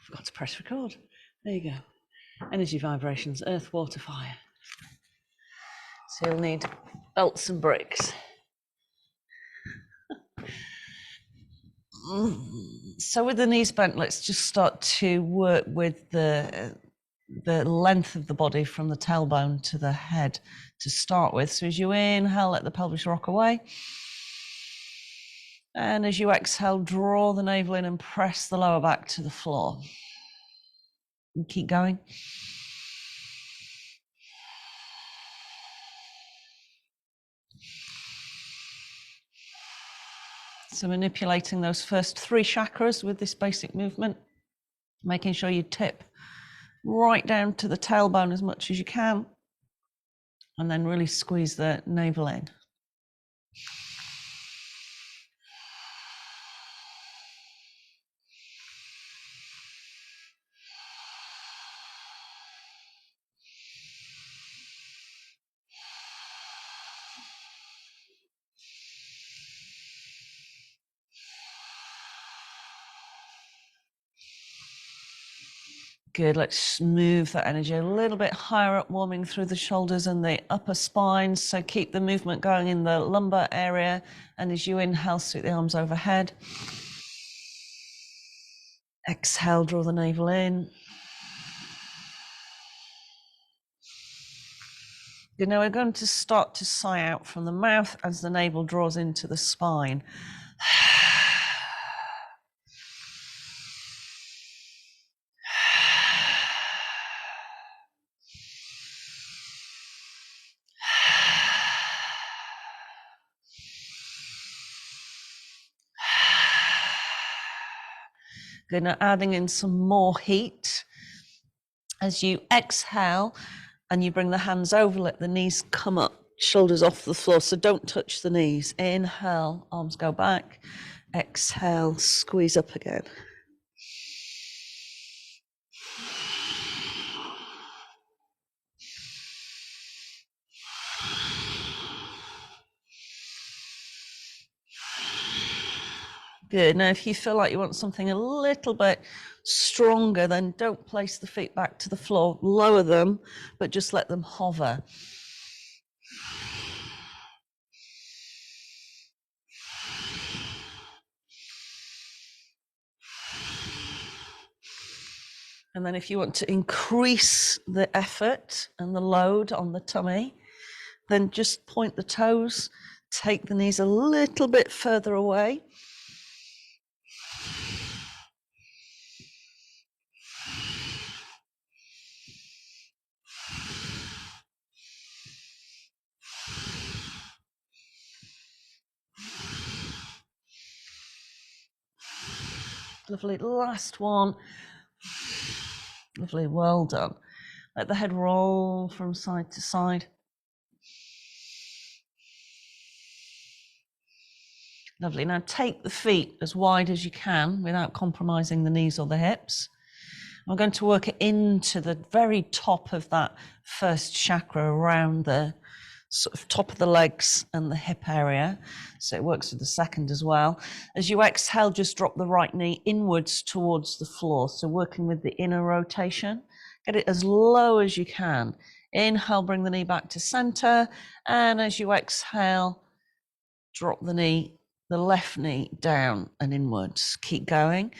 Forgot to press record. There you go. Energy vibrations, earth, water, fire. So you'll need bolts and bricks. So with the knees bent, let's just start to work with the length of the body from the tailbone to the head to start with. So as you inhale, let the pelvis rock away. And as you exhale, draw the navel in and press the lower back to the floor. And keep going. So manipulating those first 3 chakras with this basic movement, making sure you tip right down to the tailbone as much as you can, and then really squeeze the navel in. Good, let's move that energy a little bit higher up, warming through the shoulders and the upper spine. So keep the movement going in the lumbar area. And as you inhale, sweep the arms overhead. Exhale, draw the navel in. Good, now we're going to start to sigh out from the mouth as the navel draws into the spine. Good, now adding in some more heat. As you exhale and you bring the hands over, let the knees come up, shoulders off the floor, so don't touch the knees. Inhale, arms go back. Exhale, squeeze up again. Good. Now, if you feel like you want something a little bit stronger, then don't place the feet back to the floor. Lower them, but just let them hover. And then if you want to increase the effort and the load on the tummy, then just point the toes, take the knees a little bit further away. Lovely, last one. Lovely, well done. Let the head roll from side to side. Lovely, now take the feet as wide as you can without compromising the knees or the hips. We're going to work it into the very top of that first chakra, around the sort of top of the legs and the hip area. So it works with the second as well. As you exhale, just drop the right knee inwards towards the floor. So working with the inner rotation, get it as low as you can. Inhale, bring the knee back to center. And as you exhale, drop the knee, the left knee down and inwards. Keep going.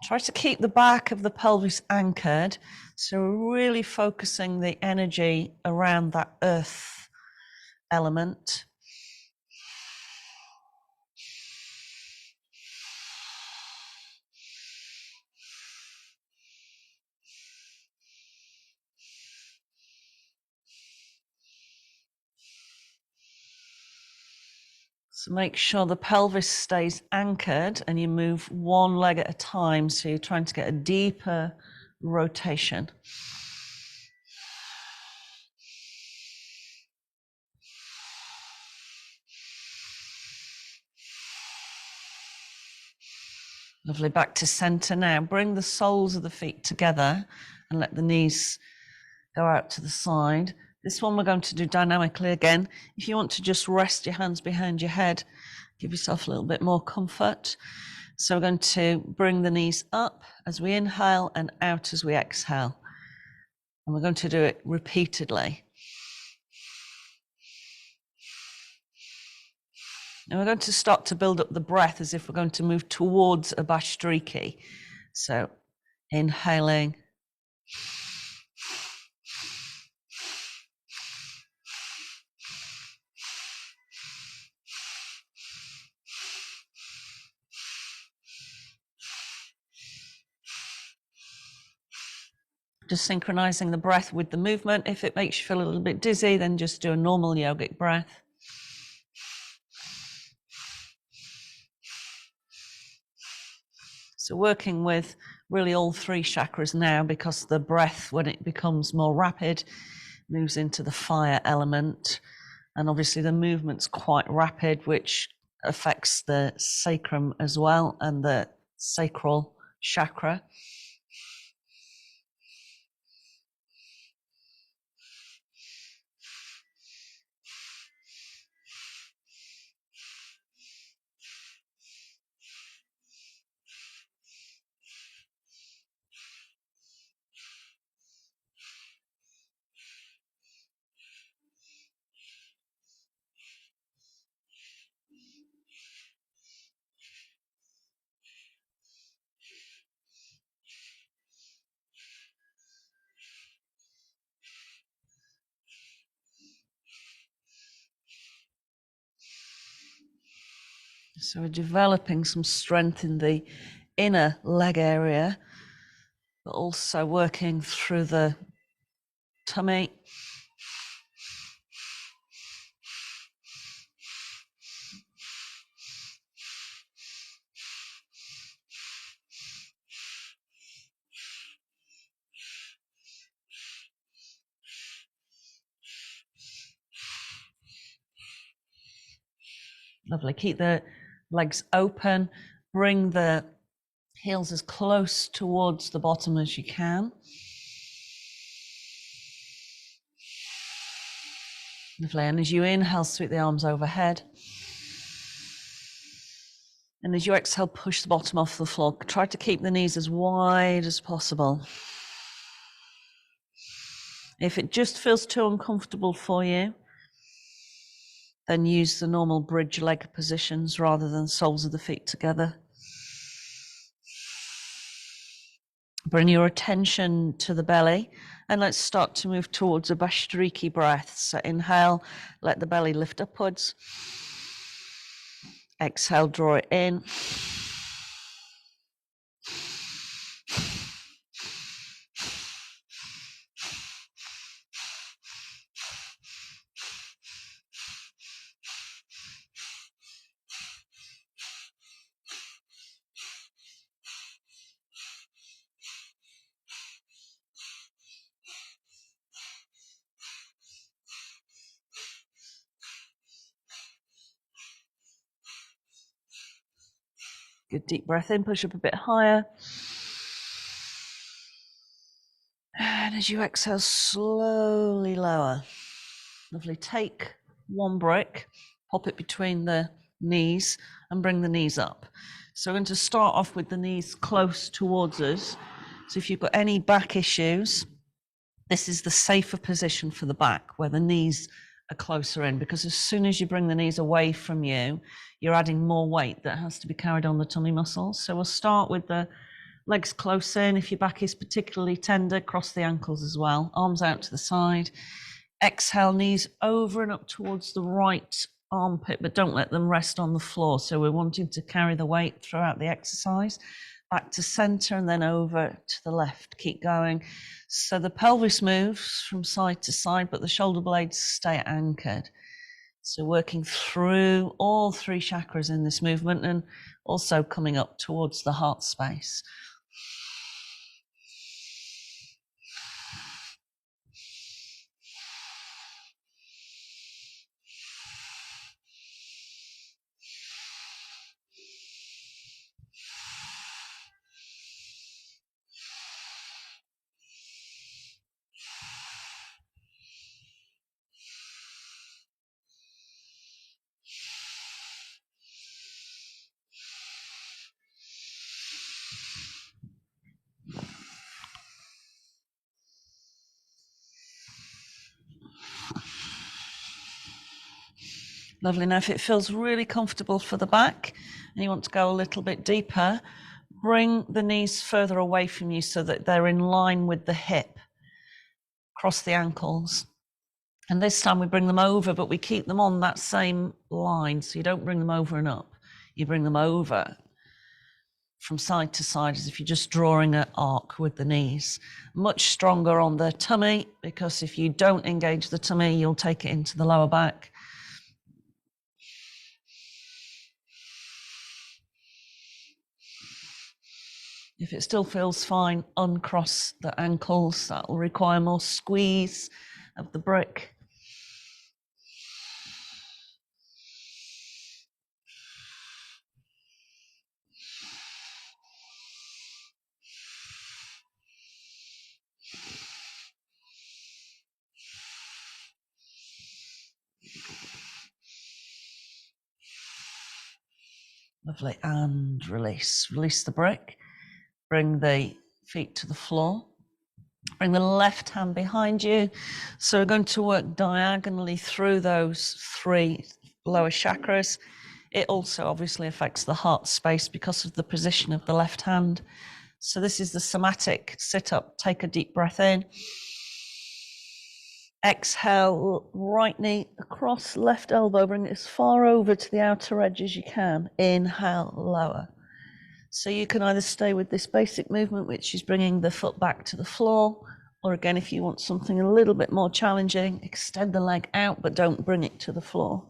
Try to keep the back of the pelvis anchored. So we're really focusing the energy around that earth element. So make sure the pelvis stays anchored and you move one leg at a time. So you're trying to get a deeper rotation. Lovely, back to center now. Bring the soles of the feet together and let the knees go out to the side. This one we're going to do dynamically again. If you want to just rest your hands behind your head Give yourself a little bit more comfort. So we're going to bring the knees up as we inhale and out as we exhale. And we're going to do it repeatedly. And we're going to start to build up the breath as if we're going to move towards a Bhastriki. So inhaling. Just synchronizing the breath with the movement. If it makes you feel a little bit dizzy, then just do a normal yogic breath. So working with really all three chakras now, because the breath, when it becomes more rapid, moves into the fire element. And obviously the movement's quite rapid, which affects the sacrum as well and the sacral chakra. So we're developing some strength in the inner leg area, but also working through the tummy. Lovely. Keep the legs open. Bring the heels as close towards the bottom as you can. Lovely. And as you inhale, sweep the arms overhead. And as you exhale, push the bottom off the floor. Try to keep the knees as wide as possible. If it just feels too uncomfortable for you, then use the normal bridge leg positions rather than soles of the feet together. Bring your attention to the belly, and let's start to move towards a Bhastriki breath. So inhale, let the belly lift upwards. Exhale, draw it in. Good deep breath in, push up a bit higher. And as you exhale, slowly lower. Lovely. Take one brick, pop it between the knees and bring the knees up. So we're going to start off with the knees close towards us. So if you've got any back issues, this is the safer position for the back, where the knees are closer in, because as soon as you bring the knees away from you, you're adding more weight that has to be carried on the tummy muscles. So we'll start with the legs close in. If your back is particularly tender, cross the ankles as well. Arms out to the side. Exhale, knees over and up towards the right armpit, but don't let them rest on the floor. So we're wanting to carry the weight throughout the exercise. Back to center and then over to the left. Keep going. So the pelvis moves from side to side, but the shoulder blades stay anchored. So working through all three chakras in this movement, and also coming up towards the heart space. Lovely. Now, if it feels really comfortable for the back and you want to go a little bit deeper, bring the knees further away from you so that they're in line with the hip. Cross the ankles. And this time we bring them over, but we keep them on that same line. So you don't bring them over and up. You bring them over from side to side as if you're just drawing an arc with the knees. Much stronger on the tummy, because if you don't engage the tummy, you'll take it into the lower back. If it still feels fine, uncross the ankles. That will require more squeeze of the brick. Lovely, and release. Release the brick. Bring the feet to the floor. Bring the left hand behind you. So we're going to work diagonally through those 3 lower chakras. It also obviously affects the heart space because of the position of the left hand. So this is the somatic sit up. Take a deep breath in. Exhale, right knee across, left elbow, bring it as far over to the outer edge as you can. Inhale, lower. So you can either stay with this basic movement, which is bringing the foot back to the floor, or again, if you want something a little bit more challenging, extend the leg out, but don't bring it to the floor.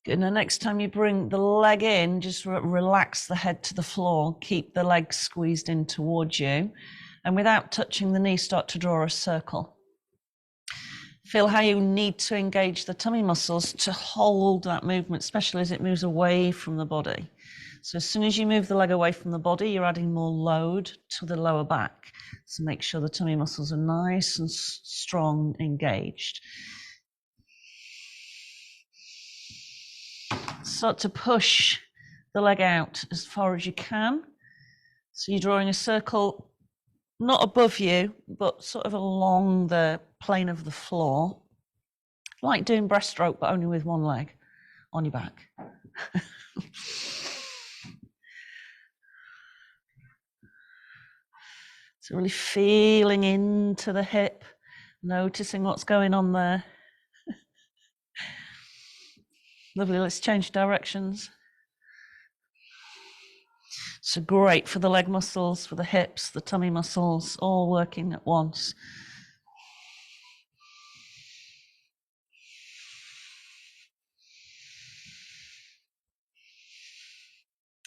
Good. Now, next time you bring the leg in, just relax the head to the floor. Keep the leg squeezed in towards you. And without touching the knee, start to draw a circle. Feel how you need to engage the tummy muscles to hold that movement, especially as it moves away from the body. So as soon as you move the leg away from the body, you're adding more load to the lower back. So make sure the tummy muscles are nice and strong, engaged. Start to push the leg out as far as you can. So you're drawing a circle, not above you, but sort of along the plane of the floor. Like doing breaststroke, but only with one leg on your back. So really feeling into the hip, noticing what's going on there. Lovely, let's change directions. So great for the leg muscles, for the hips, the tummy muscles, all working at once.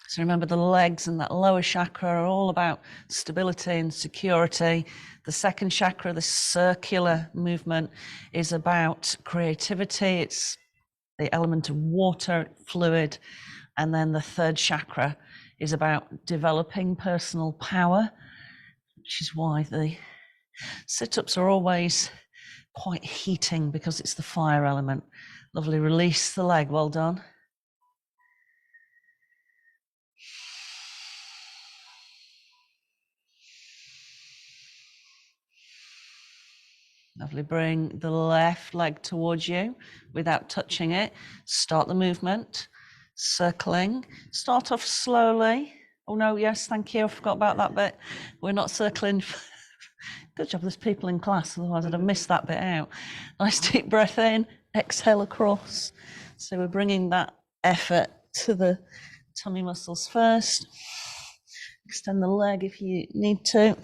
So remember, the legs and that lower chakra are all about stability and security. The second chakra, the circular movement, is about creativity. It's the element of water, fluid. And then the third chakra is about developing personal power, which is why the sit-ups are always quite heating, because it's the fire element. Lovely, release the leg, well done. Lovely, bring the left leg towards you without touching it. Start the movement, circling. Start off slowly. Oh no, yes, thank you, I forgot about that bit. We're not circling. Good job there's people in class, otherwise I'd have missed that bit out. Nice deep breath in, exhale across. So we're bringing that effort to the tummy muscles first. Extend the leg if you need to.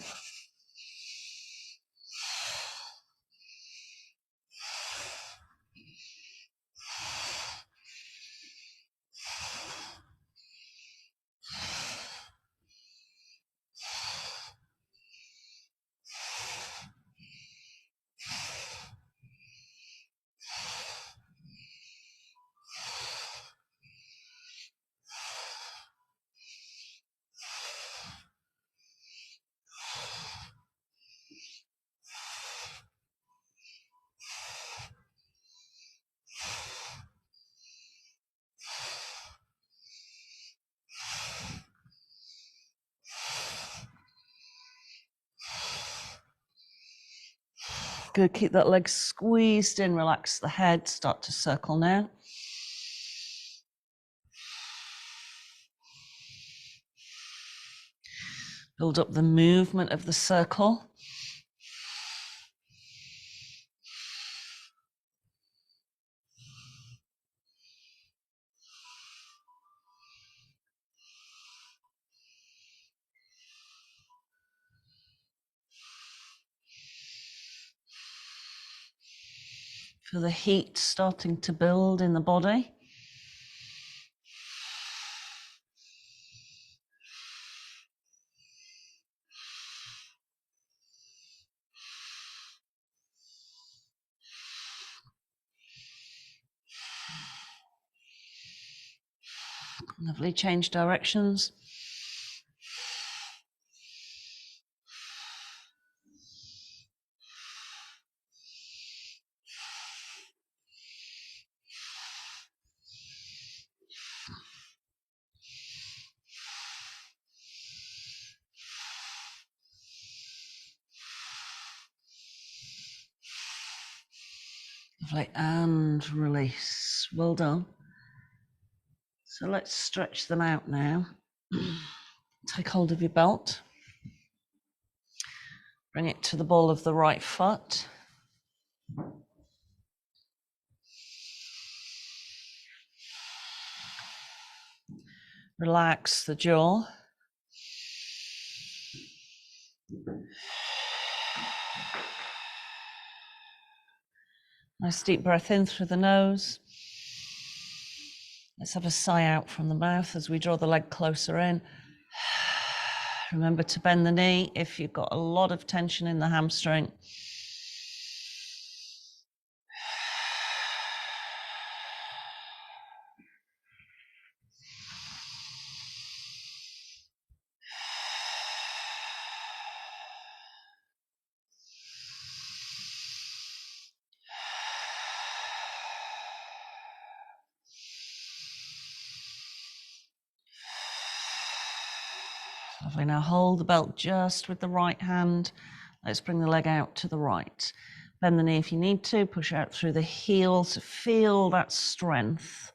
Good, keep that leg squeezed in, relax the head, start to circle now. Build up the movement of the circle. Feel the heat starting to build in the body. Lovely, change directions. Lovely, and release. Well done. So let's stretch them out now. Take hold of your belt. Bring it to the ball of the right foot. Relax the jaw. Nice deep breath in through the nose. Let's have a sigh out from the mouth as we draw the leg closer in. Remember to bend the knee if you've got a lot of tension in the hamstring. Lovely, now hold the belt just with the right hand. Let's bring the leg out to the right. Bend the knee if you need to, push out through the heel to feel that strength.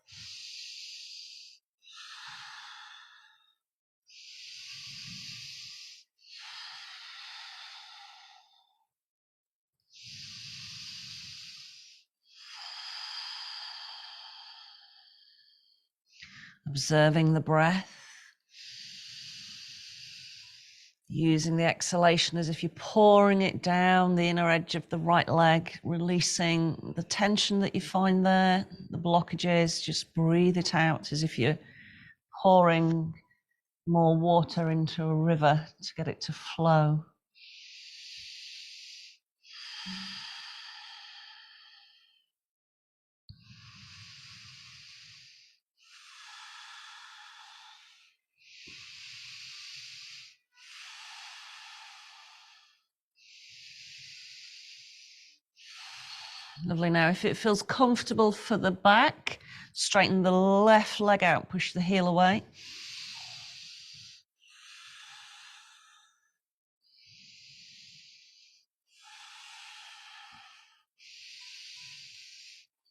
Observing the breath. Using the exhalation as if you're pouring it down the inner edge of the right leg, releasing the tension that you find there, the blockages, just breathe it out as if you're pouring more water into a river to get it to flow. Lovely. Now, if it feels comfortable for the back, straighten the left leg out, push the heel away.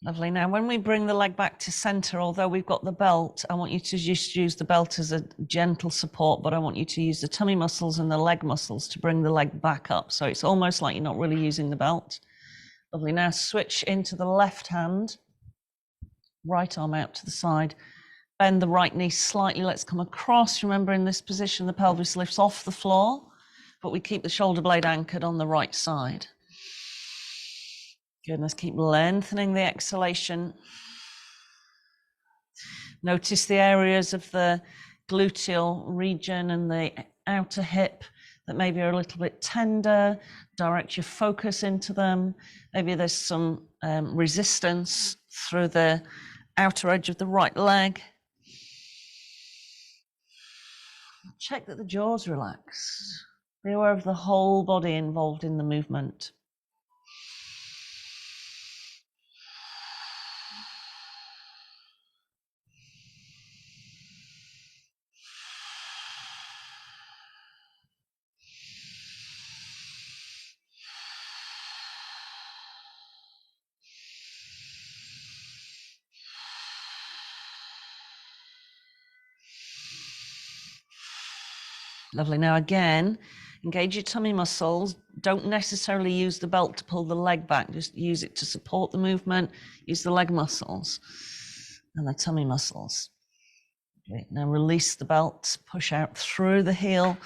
Lovely. Now, when we bring the leg back to center, although we've got the belt, I want you to just use the belt as a gentle support, but I want you to use the tummy muscles and the leg muscles to bring the leg back up. So it's almost like you're not really using the belt. Lovely. Now switch into the left hand, right arm out to the side. Bend the right knee slightly. Let's come across. Remember, in this position, the pelvis lifts off the floor, but we keep the shoulder blade anchored on the right side. Good. Let's keep lengthening the exhalation. Notice the areas of the gluteal region and the outer hip that maybe are a little bit tender. Direct your focus into them. Maybe there's some resistance through the outer edge of the right leg. Check that the jaw's relaxed. Be aware of the whole body involved in the movement. Lovely. Now again, engage your tummy muscles. Don't necessarily use the belt to pull the leg back. Just use it to support the movement. Use the leg muscles and the tummy muscles. Okay, now release the belt, push out through the heel.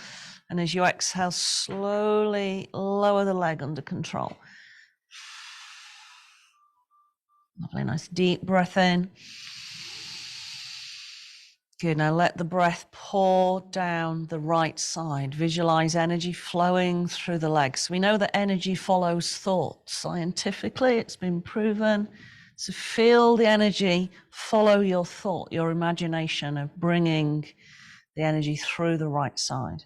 And as you exhale, slowly lower the leg under control. Lovely, nice deep breath in. Good, now let the breath pour down the right side. Visualize energy flowing through the legs. We know that energy follows thought. Scientifically, it's been proven. So feel the energy follow your thought, your imagination of bringing the energy through the right side.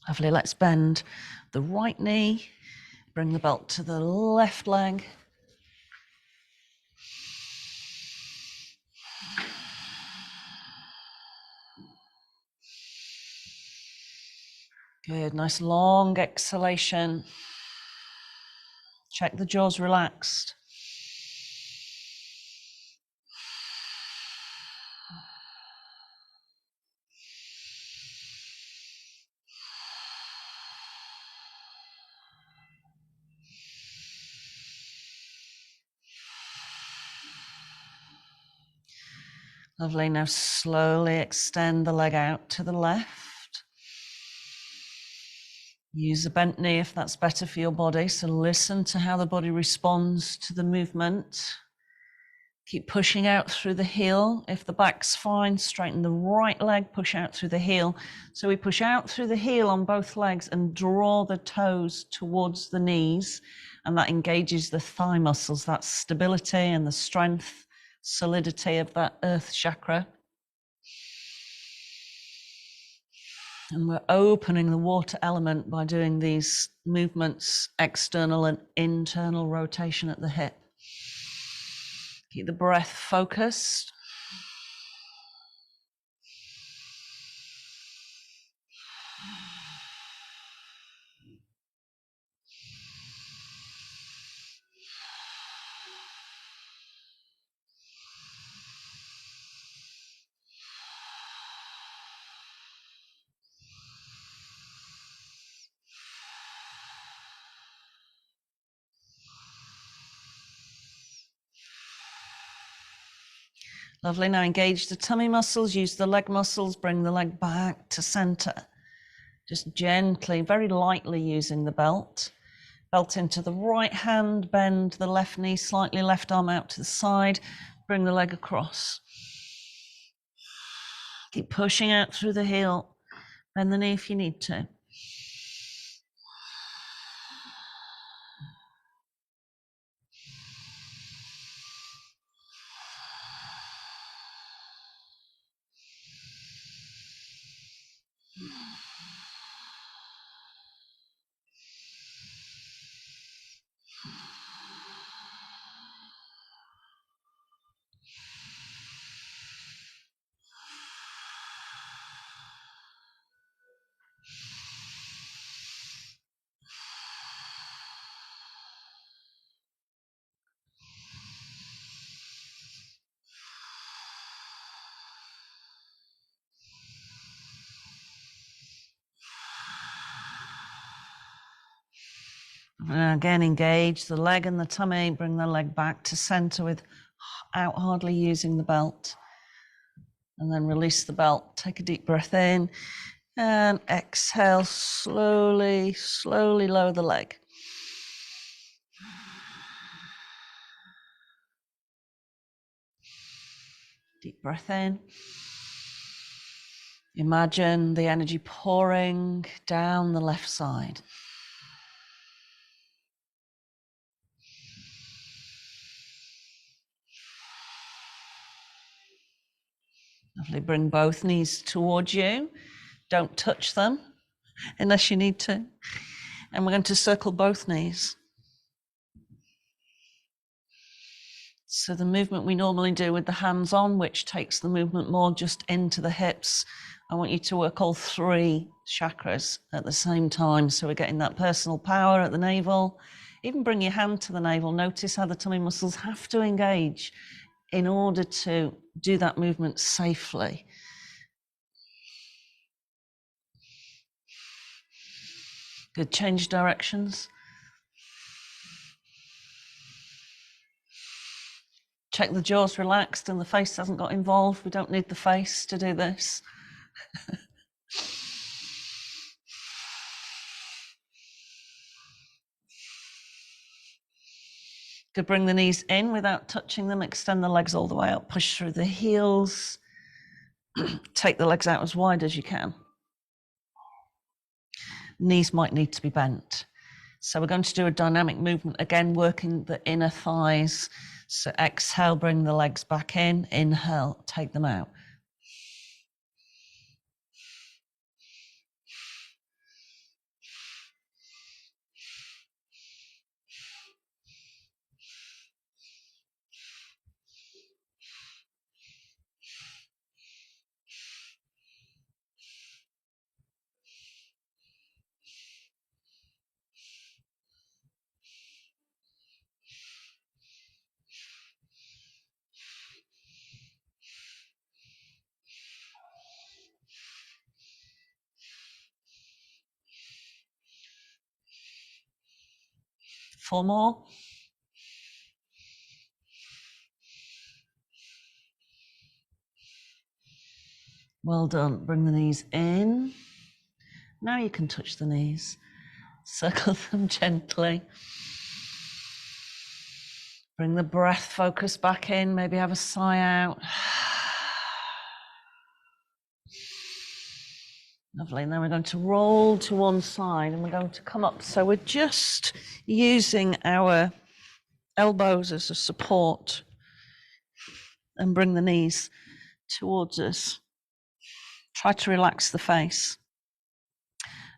Lovely, let's bend the right knee. Bring the belt to the left leg. Good, nice long exhalation. Check the jaws relaxed. Lovely, now slowly extend the leg out to the left. Use a bent knee if that's better for your body. So listen to how the body responds to the movement. Keep pushing out through the heel. If the back's fine, straighten the right leg, push out through the heel. So we push out through the heel on both legs and draw the toes towards the knees. And that engages the thigh muscles, that stability and the strength, solidity of that earth chakra. And we're opening the water element by doing these movements, external and internal rotation at the hip. Keep the breath focused. Lovely, now engage the tummy muscles, use the leg muscles, bring the leg back to center. Just gently, very lightly using the belt. Belt into the right hand, bend the left knee slightly, left arm out to the side, bring the leg across. Keep pushing out through the heel, bend the knee if you need to. And again, engage the leg and the tummy, bring the leg back to center without hardly using the belt. And then release the belt, take a deep breath in and exhale, slowly, slowly lower the leg. Deep breath in. Imagine the energy pouring down the left side. Lovely, bring both knees towards you. Don't touch them unless you need to. And we're going to circle both knees. So the movement we normally do with the hands on, which takes the movement more just into the hips, I want you to work all three chakras at the same time. So we're getting that personal power at the navel. Even bring your hand to the navel. Notice how the tummy muscles have to engage in order to do that movement safely. Good, change directions. Check the jaw's relaxed and the face hasn't got involved. We don't need the face to do this. Good, bring the knees in without touching them. Extend the legs all the way up. Push through the heels. Take the legs out as wide as you can. Knees might need to be bent. So we're going to do a dynamic movement, again, working the inner thighs. So exhale, bring the legs back in. Inhale, take them out. Four more. Well done. Bring the knees in. Now you can touch the knees. Circle them gently. Bring the breath focus back in. Maybe have a sigh out. Lovely. Now we're going to roll to one side and we're going to come up. So we're just using our elbows as a support and bring the knees towards us. Try to relax the face.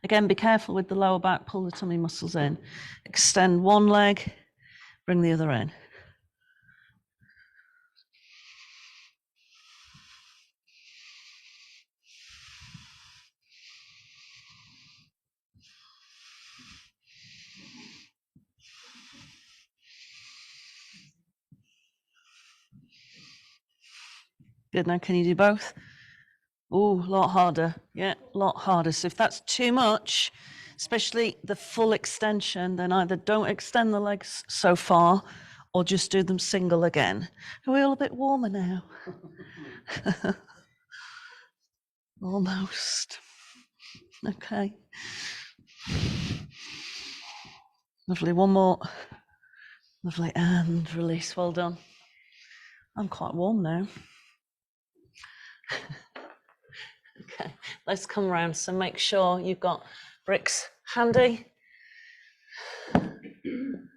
Again, be careful with the lower back, pull the tummy muscles in. Extend one leg, bring the other in. Good, now can you do both? Oh, a lot harder. Yeah, a lot harder. So if that's too much, especially the full extension, then either don't extend the legs so far or just do them single again. Are we all a bit warmer now? Almost. Okay. Lovely, one more. Lovely, and release, well done. I'm quite warm now. Okay, let's come around. So make sure you've got bricks handy. And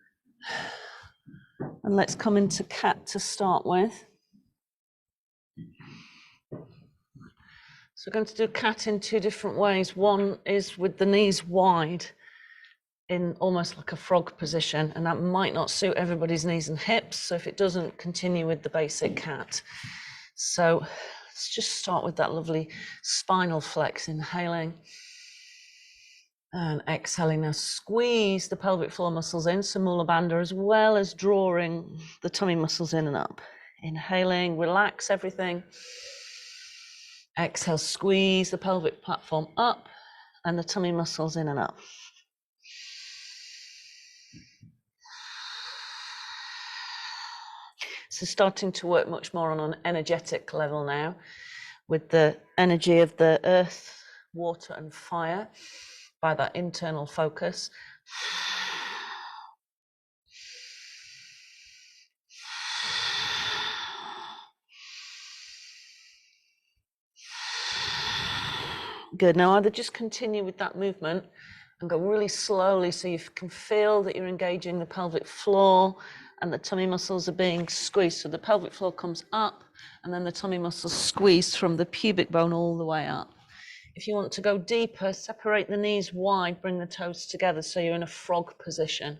let's come into cat to start with. So we're going to do cat in two different ways. One is with the knees wide in almost like a frog position, and that might not suit everybody's knees and hips. So if it doesn't, continue with the basic cat. So let's just start with that lovely spinal flex, inhaling and exhaling. Now squeeze the pelvic floor muscles in, so Mula Bandha, as well as drawing the tummy muscles in and up. Inhaling, relax everything. Exhale, squeeze the pelvic platform up and the tummy muscles in and up. So starting to work much more on an energetic level now with the energy of the earth, water and fire by that internal focus. Good. Now either just continue with that movement and go really slowly so you can feel that you're engaging the pelvic floor and the tummy muscles are being squeezed. So the pelvic floor comes up and then the tummy muscles squeeze from the pubic bone all the way up. If you want to go deeper, separate the knees wide, bring the toes together so you're in a frog position.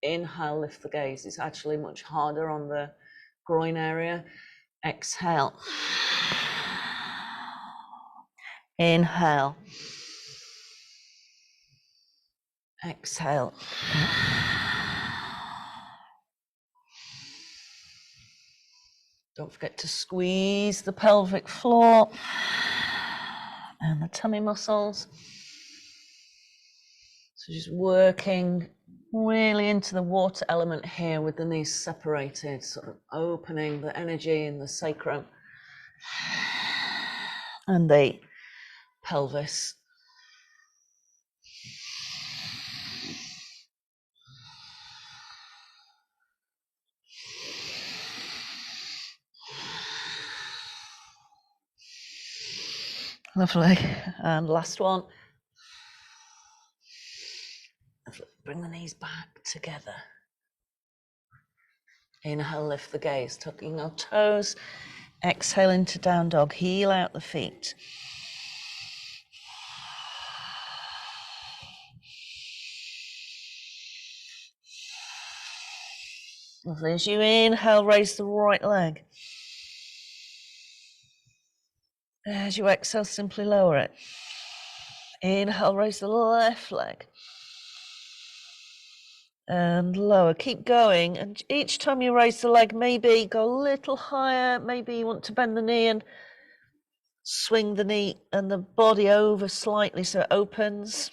Inhale, lift the gaze. It's actually much harder on the groin area. Exhale. Inhale. Exhale. Don't forget to squeeze the pelvic floor and the tummy muscles. So just working really into the water element here with the knees separated, sort of opening the energy in the sacrum and the pelvis. Lovely. And last one. Bring the knees back together. Inhale, lift the gaze, tucking our toes. Exhale into down dog, heel out the feet. Lovely. As you inhale, raise the right leg. As you exhale, simply lower it. Inhale, raise the left leg. And lower. Keep going. And each time you raise the leg, maybe go a little higher. Maybe you want to bend the knee and swing the knee and the body over slightly so it opens.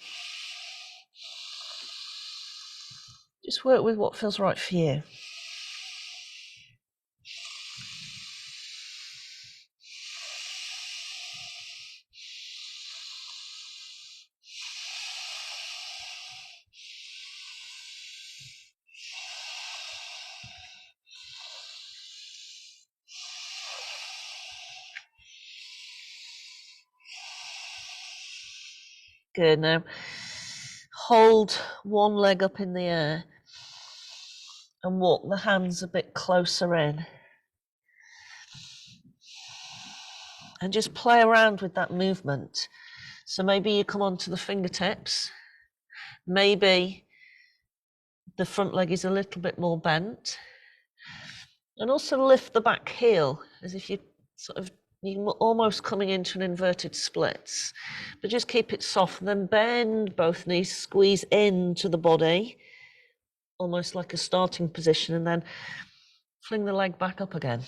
Just work with what feels right for you. Good. Now hold one leg up in the air and walk the hands a bit closer in. And just play around with that movement. So maybe you come onto the fingertips. Maybe the front leg is a little bit more bent. And also lift the back heel as if you're almost coming into an inverted splits. But just keep it soft. Then bend both knees, squeeze into the body, almost like a starting position, and then fling the leg back up again.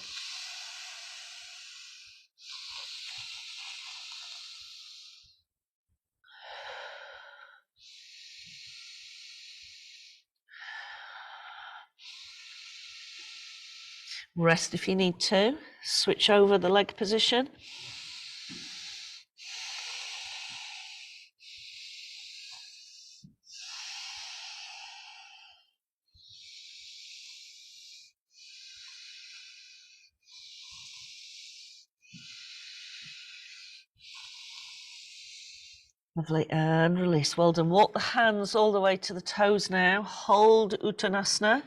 Rest if you need to. Switch over the leg position. Lovely, and release. Well done. Walk the hands all the way to the toes now. Hold Uttanasana,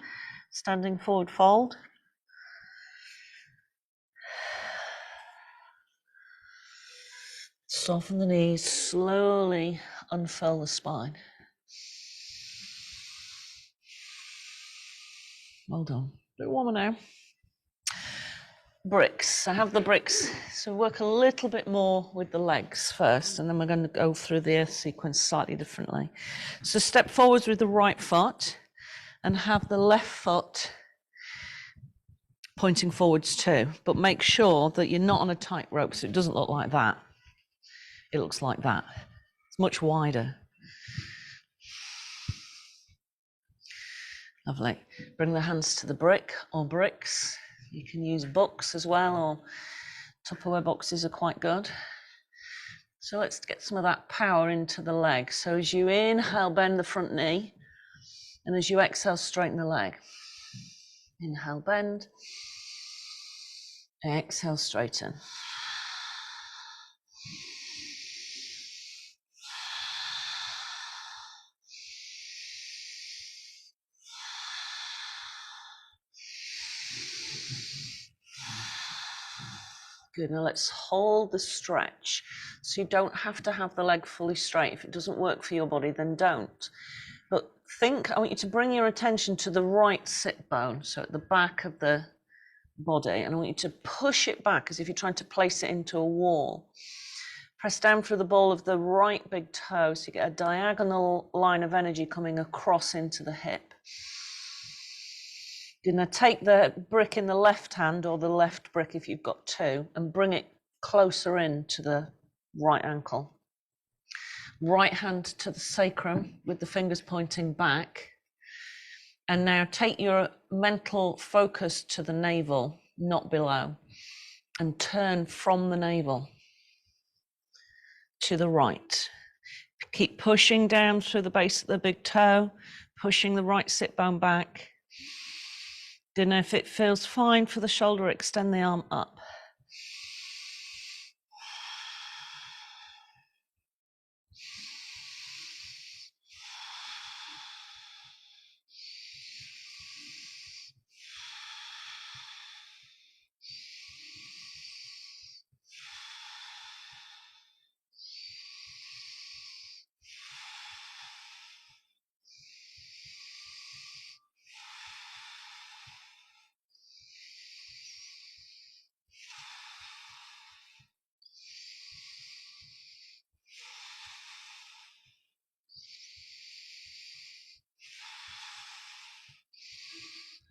standing forward fold. Soften the knees, slowly unfurl the spine. Well done. A bit warmer now. Bricks. I have the bricks. So work a little bit more with the legs first, and then we're going to go through the earth sequence slightly differently. So step forwards with the right foot and have the left foot pointing forwards too, but make sure that you're not on a tight rope so it doesn't look like that. It looks like that. It's much wider. Lovely. Bring the hands to the brick or bricks. You can use books as well, or Tupperware boxes are quite good. So let's get some of that power into the leg. So as you inhale, bend the front knee, and as you exhale, straighten the leg. Inhale, bend. Exhale, straighten. Good, now let's hold the stretch. So you don't have to have the leg fully straight. If it doesn't work for your body, then don't. But I want you to bring your attention to the right sit bone, so at the back of the body, and I want you to push it back as if you're trying to place it into a wall. Press down through the ball of the right big toe so you get a diagonal line of energy coming across into the hip. You're going to take the brick in the left hand, or the left brick if you've got two, and bring it closer in to the right ankle. Right hand to the sacrum with the fingers pointing back. And now take your mental focus to the navel, not below, and turn from the navel to the right. Keep pushing down through the base of the big toe, pushing the right sit bone back. Then if it feels fine for the shoulder, extend the arm up.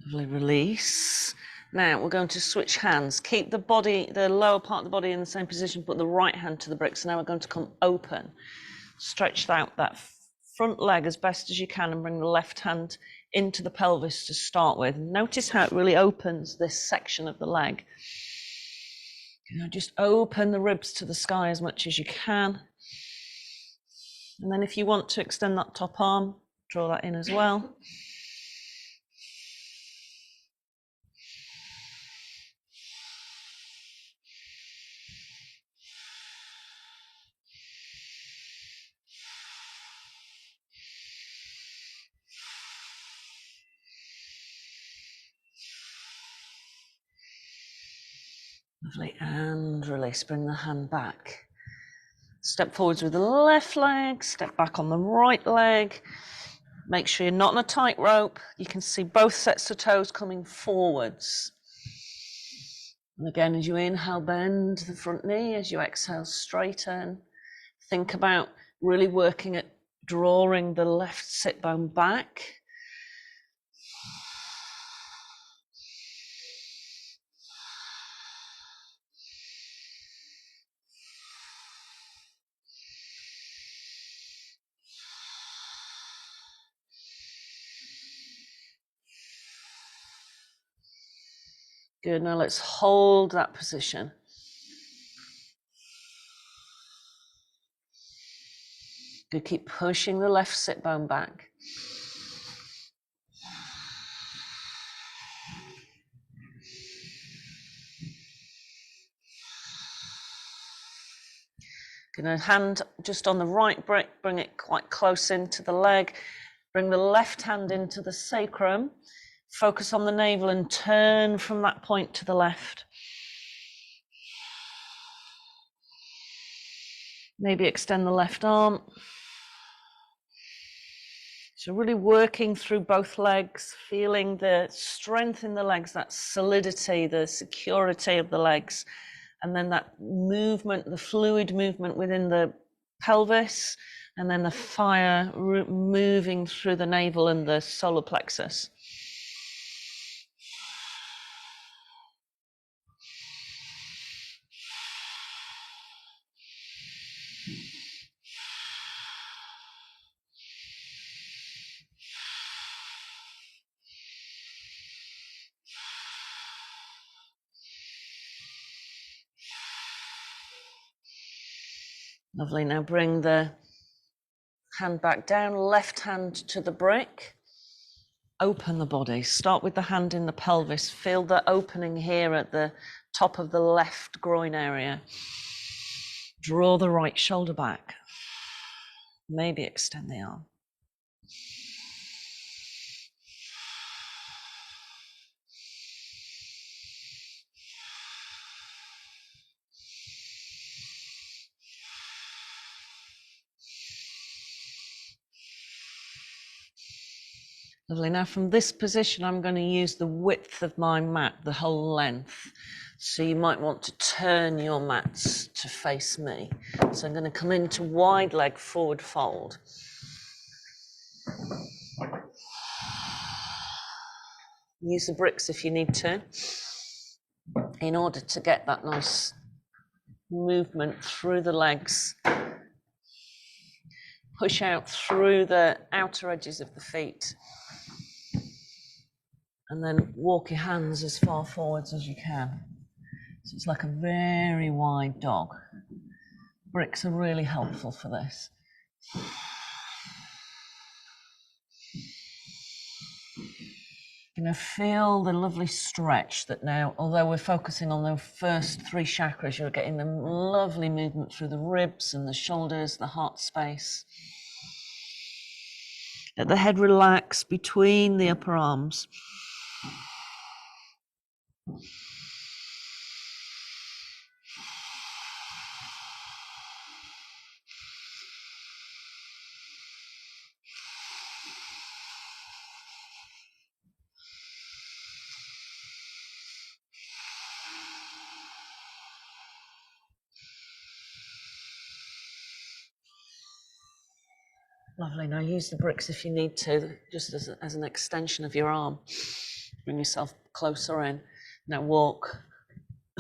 Lovely, release. Now we're going to switch hands. Keep the body, the lower part of the body in the same position, put the right hand to the brick. So now we're going to come open. Stretch out that front leg as best as you can and bring the left hand into the pelvis to start with. Notice how it really opens this section of the leg. Just open the ribs to the sky as much as you can. And then if you want to extend that top arm, draw that in as well. Lovely, and release, bring the hand back. Step forwards with the left leg, step back on the right leg. Make sure you're not on a tight rope. You can see both sets of toes coming forwards. And again, as you inhale, bend the front knee. As you exhale, straighten. Think about really working at drawing the left sit bone back. Good, now let's hold that position. Good, keep pushing the left sit bone back. Good, hand just on the right brick, bring it quite close into the leg. Bring the left hand into the sacrum. Focus on the navel and turn from that point to the left. Maybe extend the left arm. So really working through both legs, feeling the strength in the legs, that solidity, the security of the legs, and then that movement, the fluid movement within the pelvis, and then the fire moving through the navel and the solar plexus. Lovely, now bring the hand back down, left hand to the brick. Open the body, start with the hand in the pelvis. Feel the opening here at the top of the left groin area. Draw the right shoulder back. Maybe extend the arm. Lovely. Now from this position, I'm going to use the width of my mat, the whole length. So you might want to turn your mats to face me. So I'm going to come into wide leg forward fold. Use the bricks if you need to, in order to get that nice movement through the legs. Push out through the outer edges of the feet. And then walk your hands as far forwards as you can. So it's like a very wide dog. Bricks are really helpful for this. Feel the lovely stretch that now, although we're focusing on the first 3 chakras, you're getting the lovely movement through the ribs and the shoulders, the heart space. Let the head relax between the upper arms. Lovely. Now use the bricks if you need to, just as an extension of your arm. Bring yourself closer in. Now walk.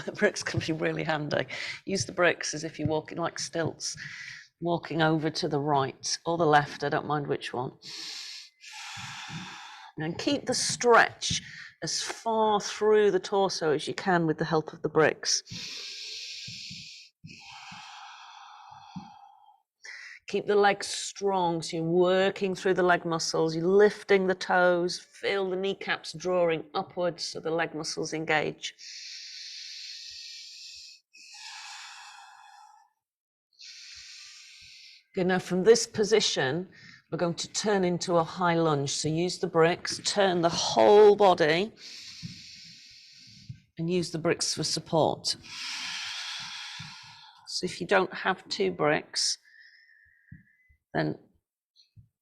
The bricks can be really handy. Use the bricks as if you're walking like stilts, walking over to the right or the left, I don't mind which one. And keep the stretch as far through the torso as you can with the help of the bricks. Keep the legs strong, so you're working through the leg muscles, you're lifting the toes, feel the kneecaps drawing upwards so the leg muscles engage. Good, now from this position, we're going to turn into a high lunge. So use the bricks, turn the whole body, and use the bricks for support. So if you don't have 2 bricks, then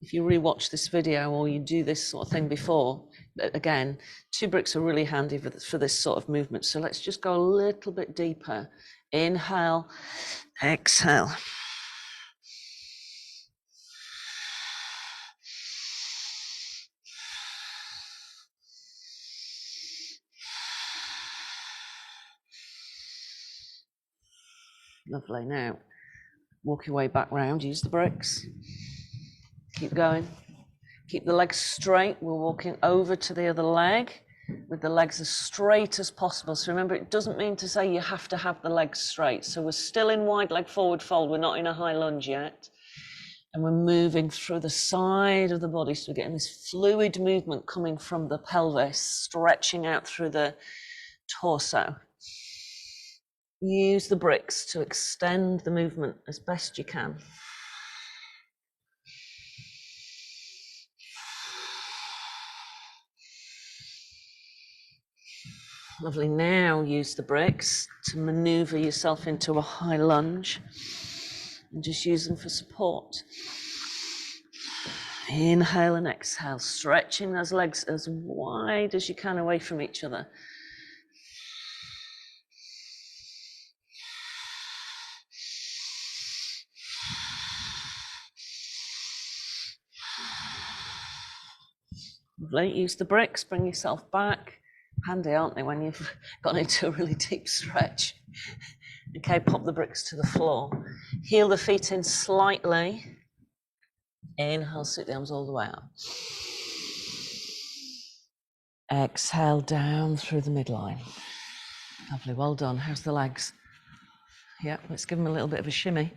if you rewatch this video or you do this sort of thing before, again, 2 bricks are really handy for this sort of movement. So let's just go a little bit deeper. Inhale, exhale. Lovely. Now, walk your way back round, use the bricks. Keep going. Keep the legs straight. We're walking over to the other leg with the legs as straight as possible. So remember, it doesn't mean to say you have to have the legs straight. So we're still in wide leg forward fold. We're not in a high lunge yet. And we're moving through the side of the body. So we're getting this fluid movement coming from the pelvis, stretching out through the torso. Use the bricks to extend the movement as best you can. Lovely. Now use the bricks to maneuver yourself into a high lunge and just use them for support. Inhale and exhale, stretching those legs as wide as you can away from each other. Lovely. Use the bricks, bring yourself back. Handy, aren't they, when you've gone into a really deep stretch? Okay, pop the bricks to the floor. Heel the feet in slightly. Inhale, sit the arms all the way up. Exhale down through the midline. Lovely, well done. How's the legs? Yeah, let's give them a little bit of a shimmy.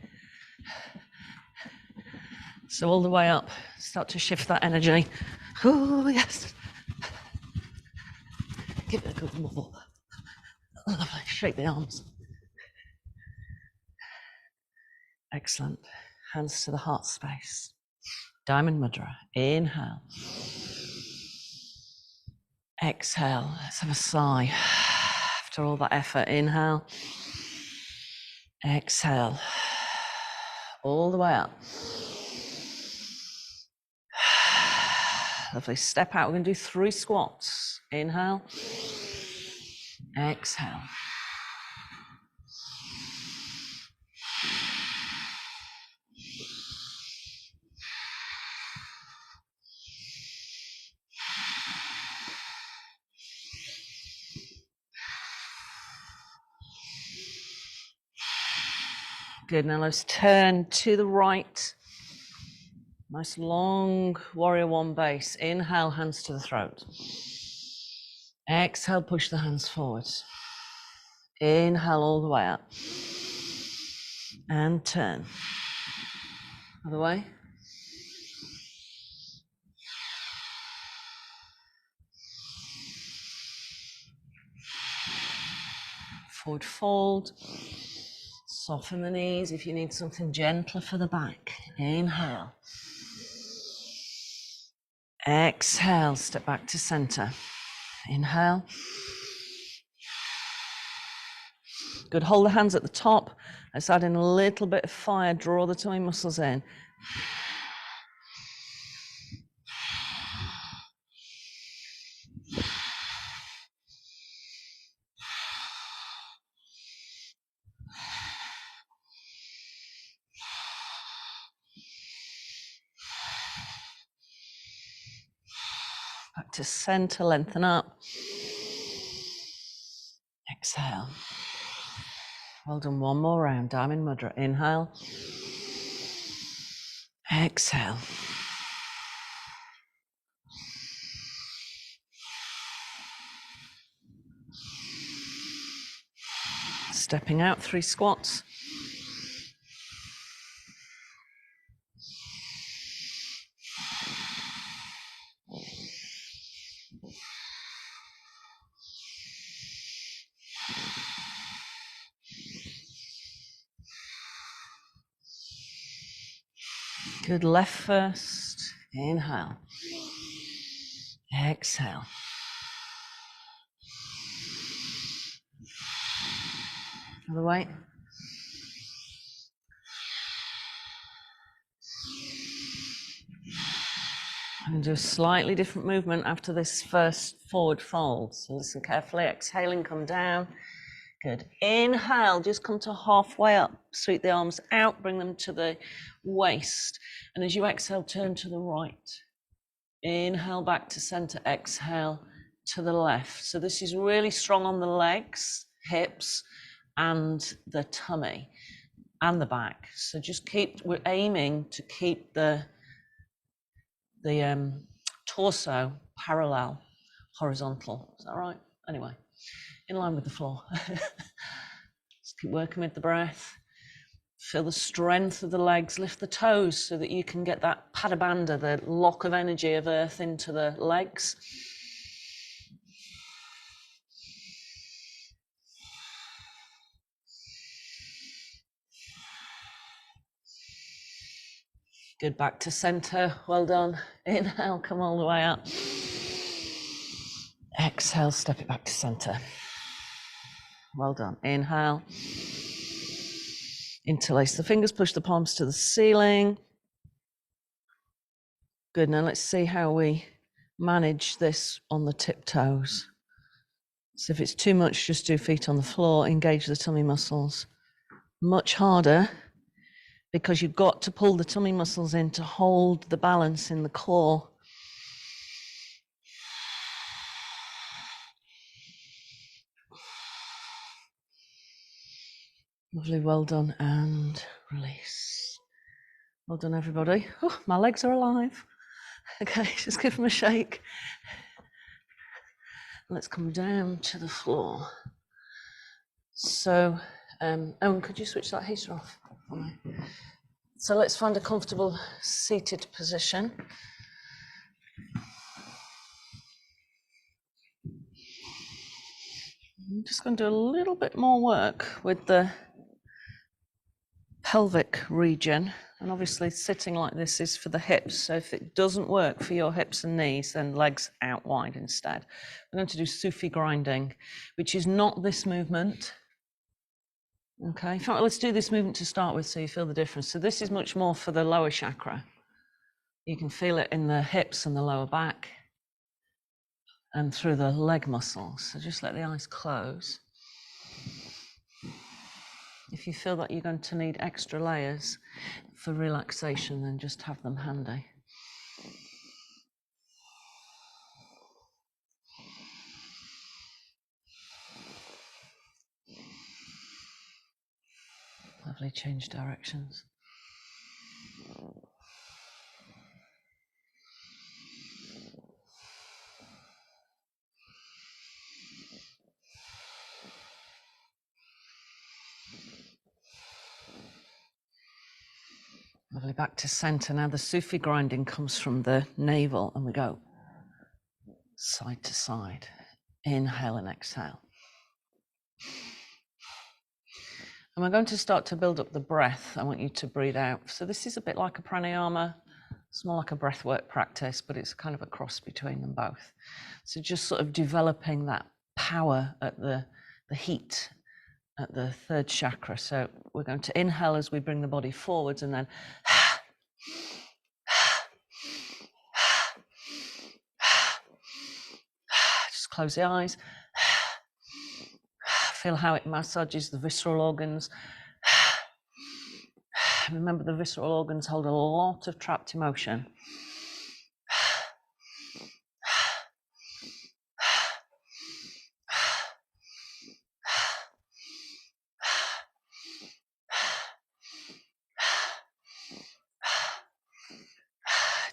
So all the way up, start to shift that energy. Oh, yes. Give it a good wobble. Lovely, shake the arms. Excellent. Hands to the heart space. Diamond Mudra. Inhale. Exhale. Let's have a sigh. After all that effort, inhale. Exhale. All the way up. Lovely. Step out. We're going to do 3 squats. Inhale. Exhale. Good, now let's turn to the right. Nice long warrior one base. Inhale, hands to the throat. Exhale, push the hands forward. Inhale all the way up. And turn. Other way. Forward fold. Soften the knees if you need something gentler for the back. Inhale. Exhale, step back to center. Inhale. Good, hold the hands at the top. Let's add in a little bit of fire, draw the tummy muscles in. Back to center, lengthen up. Exhale. Well done, one more round, Diamond Mudra. Inhale. Exhale. Stepping out, 3 squats. Good, left first. Inhale. Exhale. Other way. I'm going to do a slightly different movement after this first forward fold. So listen carefully. Exhaling, come down. Good. Inhale, just come to halfway up. Sweep the arms out, bring them to the waist. And as you exhale, turn to the right. Inhale back to center. Exhale to the left. So this is really strong on the legs, hips, and the tummy and the back. So just we're aiming to keep the torso parallel, horizontal. Is that right? Anyway, in line with the floor. Just keep working with the breath. Feel the strength of the legs, lift the toes so that you can get that padabandha, the lock of energy of earth into the legs. Good, back to center, well done. Inhale, come all the way up. Exhale, step it back to center. Well done. Inhale. Interlace the fingers, push the palms to the ceiling. Good, now let's see how we manage this on the tiptoes. So if it's too much, just do feet on the floor, engage the tummy muscles. Much harder because you've got to pull the tummy muscles in to hold the balance in the core. Lovely, well done, and release. Well done, everybody. Oh, my legs are alive. Okay, just give them a shake. Let's come down to the floor. So, Owen, could you switch that heater off for me? So let's find a comfortable seated position. I'm just going to do a little bit more work with the pelvic region. And obviously sitting like this is for the hips. So if it doesn't work for your hips and knees, then legs out wide instead. We're going to do Sufi grinding, which is not this movement. Okay, in fact, let's do this movement to start with so you feel the difference. So this is much more for the lower chakra. You can feel it in the hips and the lower back and through the leg muscles. So just let the eyes close. If you feel that you're going to need extra layers for relaxation, then just have them handy. Lovely, change directions. Lovely, back to center. Now the Sufi grinding comes from the navel and we go side to side. Inhale and exhale. And we're going to start to build up the breath. I want you to breathe out. So this is a bit like a pranayama. It's more like a breathwork practice, but it's kind of a cross between them both. So just sort of developing that power at the heat at the third chakra. So we're going to inhale as we bring the body forwards and then just close the eyes. Feel how it massages the visceral organs. Remember, the visceral organs hold a lot of trapped emotion.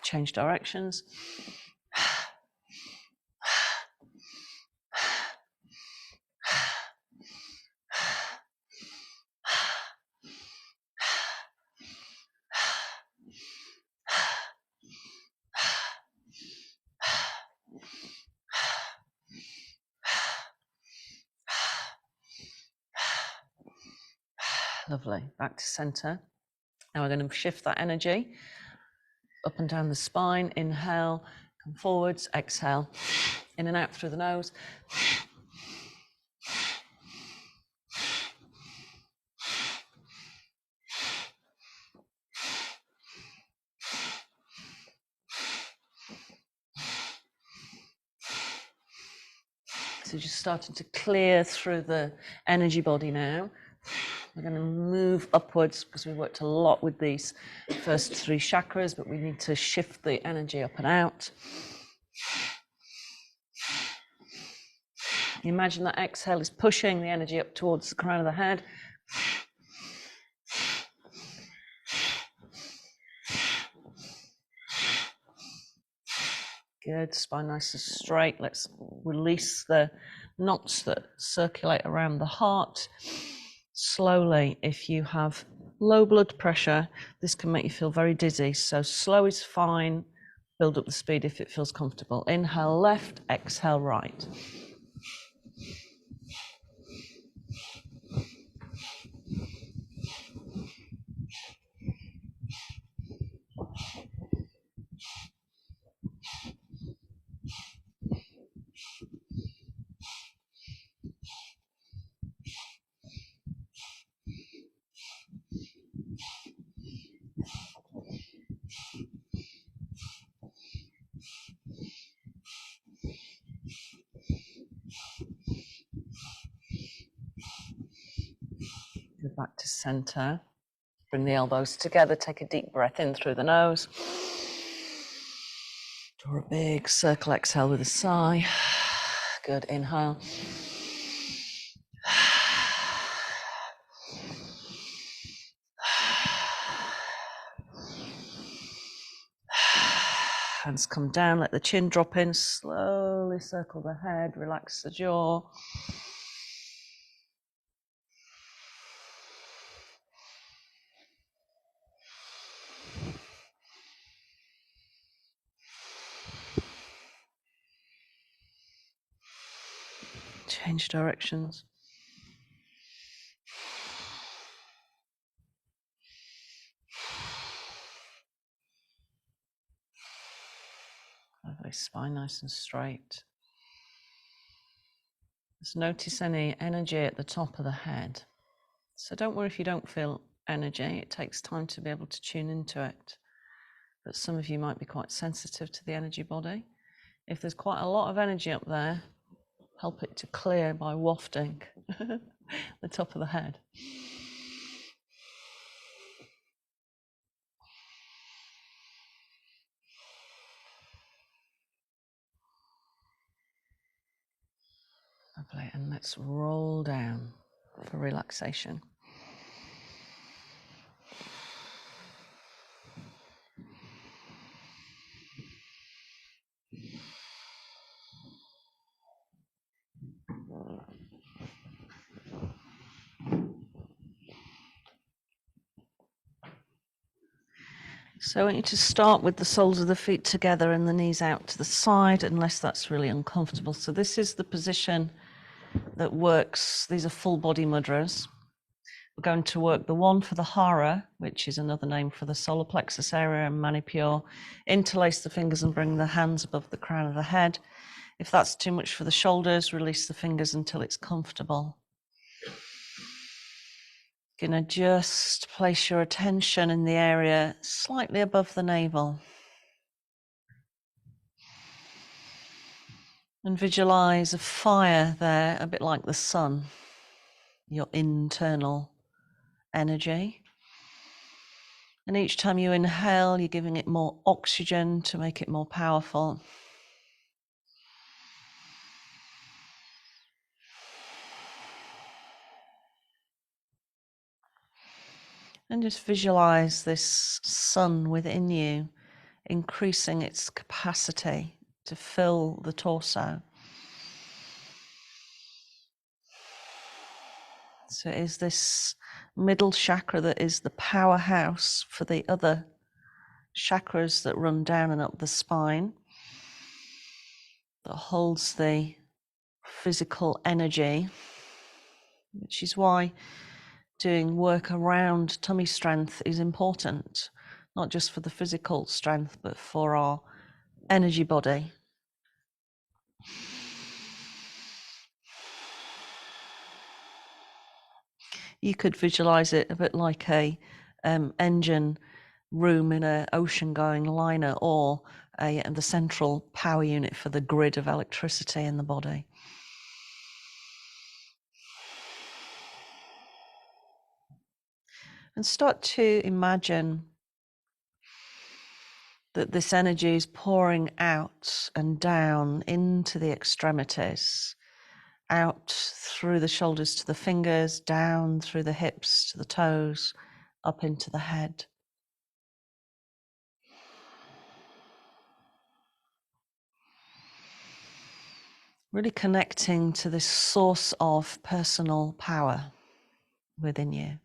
Change directions. Lovely. Back to center. Now we're going to shift that energy up and down the spine. Inhale, come forwards, exhale, in and out through the nose. So just starting to clear through the energy body now. We're going to move upwards because we worked a lot with these first three chakras, but we need to shift the energy up and out. Imagine that exhale is pushing the energy up towards the crown of the head. Good, spine nice and straight. Let's release the knots that circulate around the heart. Slowly, if you have low blood pressure, this can make you feel very dizzy. So slow is fine. Build up the speed if it feels comfortable. Inhale left, exhale right. Go back to center. Bring the elbows together. Take a deep breath in through the nose. Draw a big circle exhale with a sigh. Good, inhale. Hands come down, let the chin drop in, slowly circle the head, relax the jaw. Change directions. Lovely, spine nice and straight. Just notice any energy at the top of the head. So don't worry if you don't feel energy. It takes time to be able to tune into it. But some of you might be quite sensitive to the energy body. If there's quite a lot of energy up there, help it to clear by wafting the top of the head. Lovely, and let's roll down for relaxation. So I want you to start with the soles of the feet together and the knees out to the side, unless that's really uncomfortable. So this is the position that works. These are full body mudras. We're going to work the one for the hara, which is another name for the solar plexus area, and manipure. Interlace the fingers and bring the hands above the crown of the head. If that's too much for the shoulders, release the fingers until it's comfortable. Gonna just place your attention in the area slightly above the navel. And visualize a fire there, a bit like the sun, your internal energy. And each time you inhale, you're giving it more oxygen to make it more powerful. And just visualize this sun within you, increasing its capacity to fill the torso. So it is this middle chakra that is the powerhouse for the other chakras that run down and up the spine, that holds the physical energy, which is why doing work around tummy strength is important, not just for the physical strength, but for our energy body. You could visualize it a bit like a engine room in an ocean-going liner, or the central power unit for the grid of electricity in the body. And start to imagine that this energy is pouring out and down into the extremities, out through the shoulders to the fingers, down through the hips to the toes, up into the head. Really connecting to this source of personal power within you.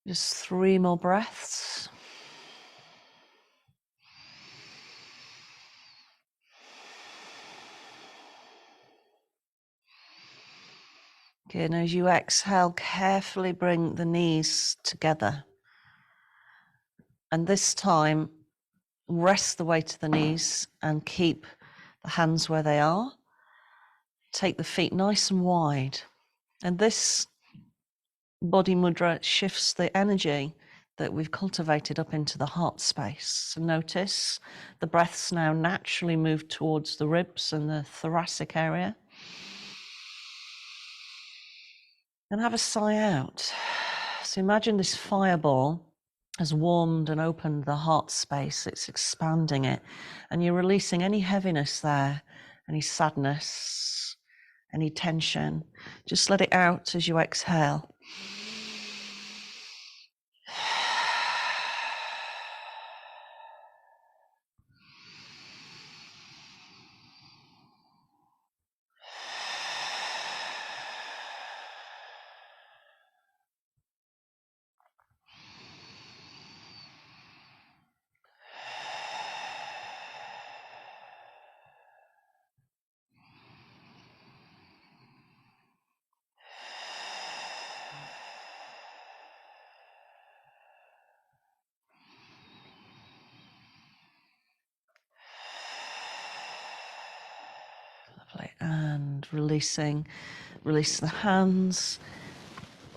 Just 3 more breaths. Good, and as you exhale, carefully bring the knees together. And this time, rest the weight of the knees and keep the hands where they are. Take the feet nice and wide. And this body mudra shifts the energy that we've cultivated up into the heart space. So notice the breaths now naturally move towards the ribs and the thoracic area. And have a sigh out. So imagine this fireball has warmed and opened the heart space. It's expanding it. And you're releasing any heaviness there, any sadness, any tension. Just let it out as you exhale. Lovely. And release the hands,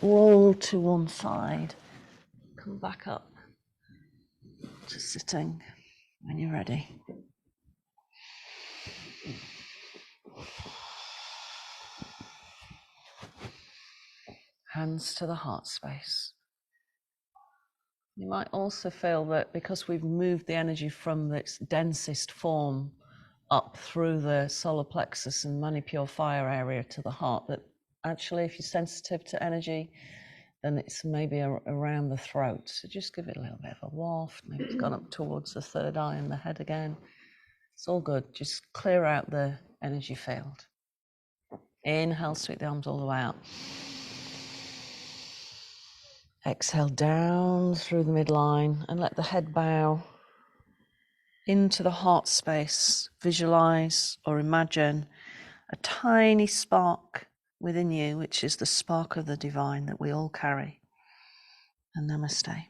roll to one side, come back up to sitting when you're ready. Hands to the heart space. You might also feel that because we've moved the energy from its densest form up through the solar plexus and manipure fire area to the heart, that Actually, if you're sensitive to energy, then it's maybe around the throat. So just give it a little bit of a waft. Maybe it's gone up towards the third eye and the head again. It's all good. Just clear out the energy field. Inhale, sweep the arms all the way out. Exhale down through the midline and let the head bow into the heart space. Visualize or imagine a tiny spark within you, which is the spark of the divine that we all carry. And namaste.